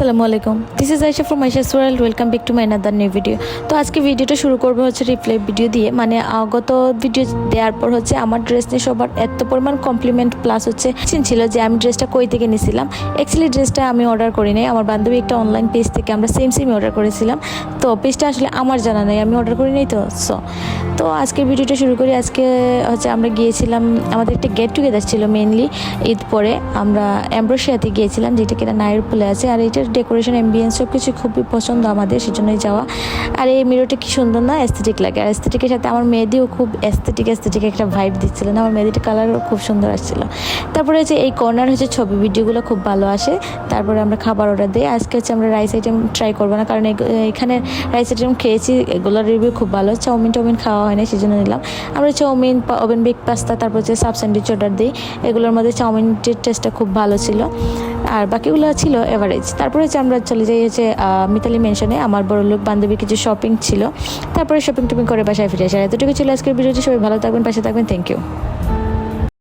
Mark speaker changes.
Speaker 1: আসসালামু আলাইকুম, this is Ayesha from Ayesha's world. Welcome back to my another new video. তো আজকে ভিডিওটা শুরু করবো হচ্ছে রিপ্লাই ভিডিও দিয়ে। মানে গত ভিডিও দেওয়ার পর হচ্ছে আমার ড্রেস নিয়ে সবার এত পরিমাণ কমপ্লিমেন্ট প্লাস হচ্ছে ছিল যে আমি ড্রেসটা কই থেকে নিয়েছিলাম। অ্যাকচুয়ালি ড্রেসটা আমি অর্ডার করি নাই, আমার বান্ধবী একটা অনলাইন পেজ থেকে আমরা সেমই অর্ডার করেছিলাম। তো পেজটা আসলে আমার জানা নেই, আমি অর্ডার করি নাই। তো আজকের ভিডিওটা শুরু করি। আজকে হচ্ছে আমরা গিয়েছিলাম, আমাদের একটা গেট টুগেদার ছিল মেনলি ঈদ পরে। আমরা অ্যাম্ব্রোসিয়াতে গিয়েছিলাম, যেটা কিনা নাইরপুলে আছে। আর এটার ডেকোরেশন অ্যাম্বিয়েন্স সব কিছু খুবই পছন্দ আমাদের, সেজন্যই যাওয়া। আর এই মিররটা কি সুন্দর না, অ্যাস্থেটিক লাগে। আর অ্যাস্থেটিকের সাথে আমার মেহেদিও খুব অ্যাস্থেটিক একটা ভাইব দিচ্ছিল না, আমার মেহেদিটা কালারও খুব সুন্দর আসছিল। তারপরে হচ্ছে এই কর্নার হচ্ছে ছবি ভিডিওগুলো খুব ভালো আসে। তারপরে আমরা খাবার অর্ডার দিই। আজকে হচ্ছে আমরা রাইস আইটেম ট্রাই করবো না, কারণ এখানে রাইস আইটেম খেয়েছি, এগুলোর রিভিউ খুব ভালো। চাউমিন খাওয়া হয় না, সেজন্য নিলাম আমরা চাউমিন, ওভেন বেক পাস্তা, তারপর হচ্ছে সাব স্যান্ডউইচ অর্ডার দিই। এগুলোর মধ্যে চাউমিনটির টেস্টটা খুব ভালো ছিল, আর বাকিগুলো ছিল এভারেজ। তারপরে হচ্ছে আমরা চলে যাই হচ্ছে মিতালি মেনশনে। আমার বড় লোক বান্ধবীর কিছু শপিং ছিল, তারপরে শপিং টপিং করে বাসায় ফিরে আসে। এতটুকু ছিল আজকের ভিডিওটি। সবাই ভালো থাকবেন, পাশে থাকবেন। Thank you.